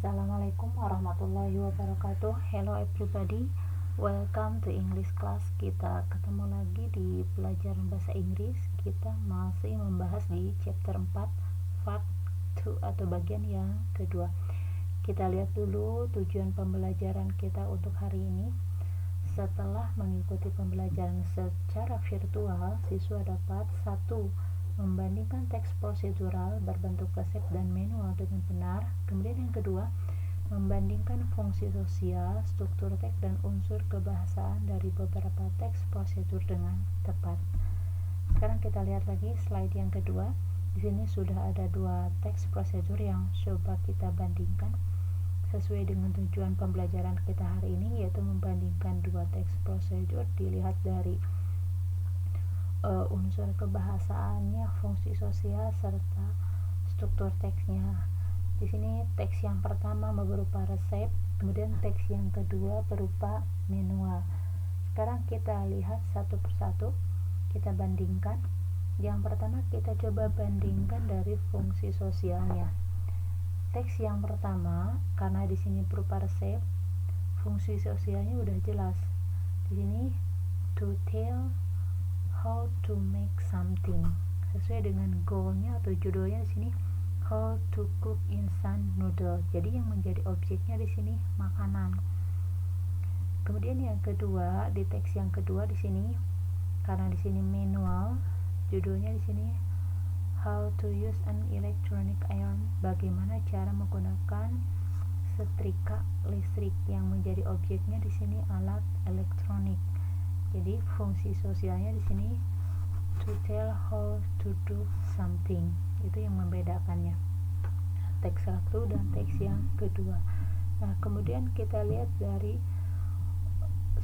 Assalamualaikum warahmatullahi wabarakatuh. Hello everybody, welcome to English class. Kita ketemu lagi di pelajaran bahasa Inggris. Kita masih membahas di chapter 4 part 2 atau bagian yang kedua. Kita lihat dulu tujuan pembelajaran kita untuk hari ini. Setelah mengikuti pembelajaran secara virtual, siswa dapat 1. Membandingkan teks prosedural berbentuk resep dan manual dengan benar. Kemudian yang kedua, membandingkan fungsi sosial, struktur teks dan unsur kebahasaan dari beberapa teks prosedur dengan tepat. Sekarang kita lihat lagi slide yang kedua. Di sini sudah ada 2 teks prosedur yang coba kita bandingkan sesuai dengan tujuan pembelajaran kita hari ini, yaitu membandingkan 2 teks prosedur dilihat dari unsur kebahasaannya, fungsi sosial serta struktur teksnya. Di sini teks yang pertama berupa resep, kemudian teks yang kedua berupa manual. Sekarang kita lihat satu persatu, kita bandingkan. Yang pertama kita coba bandingkan dari fungsi sosialnya. Teks yang pertama, karena di sini berupa resep, fungsi sosialnya udah jelas. Di sini to tell how to make something, sesuai dengan goalnya atau judulnya di sini how to cook instant noodle. Jadi yang menjadi objeknya di sini makanan. Kemudian yang kedua, di teks yang kedua di sini, karena di sini manual, judulnya di sini how to use an electronic iron, bagaimana cara menggunakan setrika listrik. Yang menjadi objeknya di sini alat elektronik. Jadi fungsi sosialnya di sini to tell how to do something. Itu yang membedakannya. Teks 1 dan teks yang kedua. Nah, kemudian kita lihat dari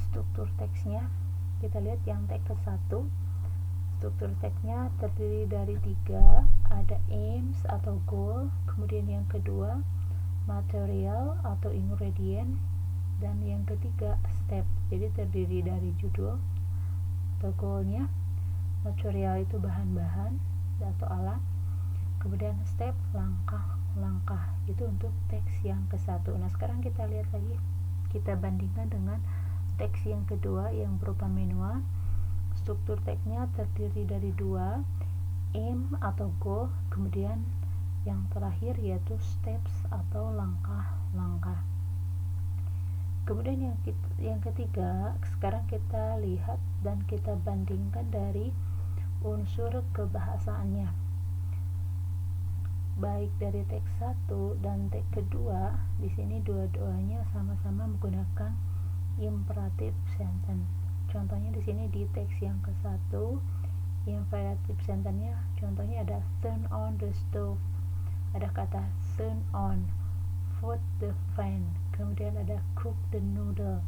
struktur teksnya. Kita lihat yang teks 1. Struktur teksnya terdiri dari 3, ada aims atau goal, kemudian yang kedua material atau ingredient, dan yang ketiga step. Jadi terdiri dari judul atau goalnya, material itu bahan-bahan atau alat, kemudian step langkah-langkah. Itu untuk teks yang ke-1. Nah, sekarang kita lihat lagi, kita bandingkan dengan teks yang kedua yang berupa manual. Struktur teksnya terdiri dari 2, aim atau goal, kemudian yang terakhir yaitu steps atau langkah-langkah. Kemudian yang ketiga, sekarang kita lihat dan kita bandingkan dari unsur kebahasaannya. Baik dari teks 1 dan teks kedua, di sini dua-duanya sama-sama menggunakan imperative sentence. Contohnya di sini di teks yang ke-1, imperative sentence-nya contohnya ada turn on the stove. Ada kata turn on, put the fan, kemudian ada cook the noodle,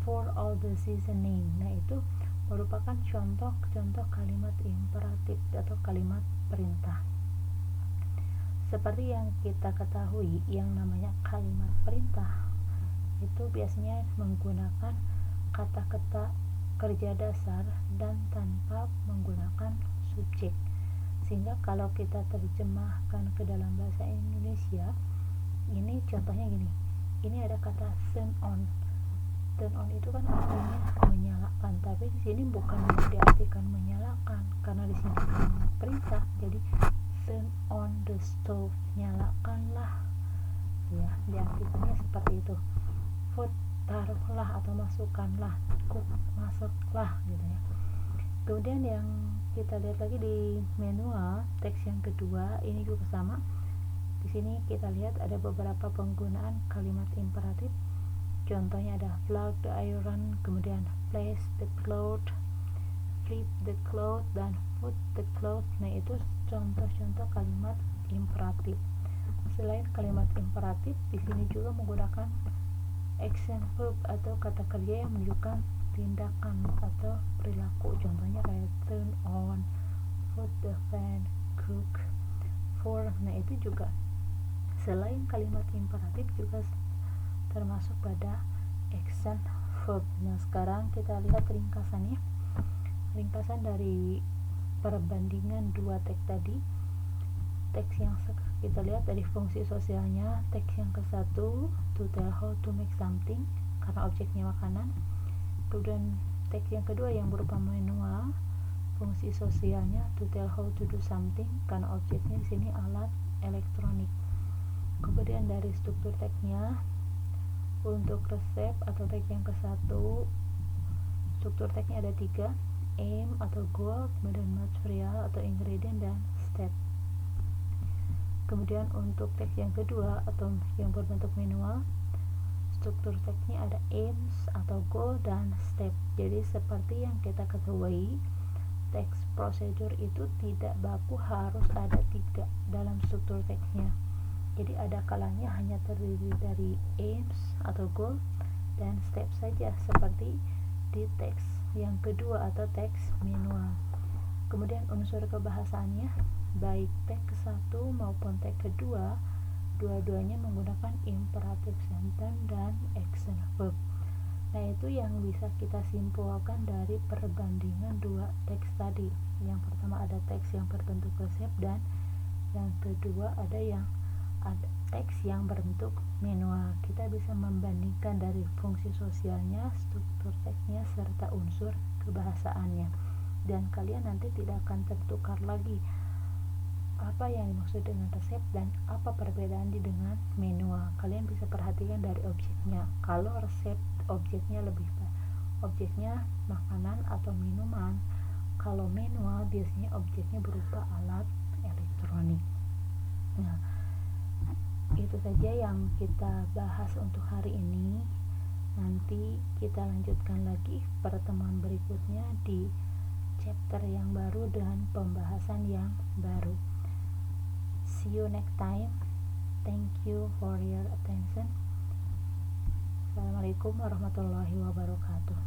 for all the seasoning. Nah, itu merupakan contoh-contoh kalimat imperatif atau kalimat perintah. Seperti yang kita ketahui, yang namanya kalimat perintah itu biasanya menggunakan kata-kata kerja dasar dan tanpa menggunakan subjek. Sehingga kalau kita terjemahkan ke dalam bahasa Indonesia, ini contohnya gini. Ini ada kata turn on. Turn on itu kan artinya menyalakan, tapi di sini bukan diartikan menyalakan karena di sini kalimat perintah. Jadi turn on the stove, nyalakanlah. Ya, diartikannya seperti itu. Put, taruhlah atau masukkanlah. Cook, masuklah gitu ya. Kemudian yang kita lihat lagi di manual, teks yang kedua ini juga sama. Di sini kita lihat ada beberapa penggunaan kalimat imperatif. Contohnya ada plug the iron, kemudian place the cloth, flip the cloth, dan put the cloth. Nah, itu contoh-contoh kalimat imperatif. Selain kalimat imperatif, di sini juga menggunakan action verb atau kata kerja yang menunjukkan tindakan atau perilaku. Contohnya kayak turn on, put the fan, cook, for. Nah, itu juga selain kalimat imperatif juga termasuk pada action verb. Nah, sekarang kita lihat ringkasannya. Ringkasan dari perbandingan 2 teks tadi. Teks yang Kita lihat dari fungsi sosialnya, teks yang ke-1 to tell how to make something karena objeknya makanan. Kemudian teks yang kedua yang berupa manual, fungsi sosialnya to tell how to do something karena objeknya di sini alat elektronik. Kemudian dari struktur teksnya, untuk resep atau teks yang ke-1, struktur teksnya ada 3, aim atau goal, kemudian material atau ingredient, dan step. Kemudian untuk teks yang kedua atau yang berbentuk manual, struktur teksnya ada aims atau goal dan step. Jadi seperti yang kita ketahui, teks procedure itu tidak baku harus ada 3 dalam struktur teksnya. Jadi ada kalanya hanya terdiri dari aims atau goal dan step saja seperti di teks yang kedua atau teks manual. Kemudian unsur kebahasaannya, baik teks 1 maupun teks kedua, dua-duanya menggunakan imperative sentence dan action verb. Nah, itu yang bisa kita simpulkan dari perbandingan dua teks tadi. Yang pertama ada teks yang berbentuk resep dan yang kedua ada teks yang berbentuk manual. Kita bisa membandingkan dari fungsi sosialnya, struktur teksnya, serta unsur kebahasaannya. Dan kalian nanti tidak akan tertukar lagi apa yang dimaksud dengan resep dan apa perbedaan dengan manual. Kalian bisa perhatikan dari objeknya. Kalau resep objeknya objeknya makanan atau minuman. Kalau manual biasanya objeknya berupa alat elektronik. Nah, itu saja yang kita bahas untuk hari ini. Nanti kita lanjutkan lagi pertemuan berikutnya di chapter yang baru dan pembahasan yang baru. See you next time. Thank you for your attention. Assalamualaikum warahmatullahi wabarakatuh.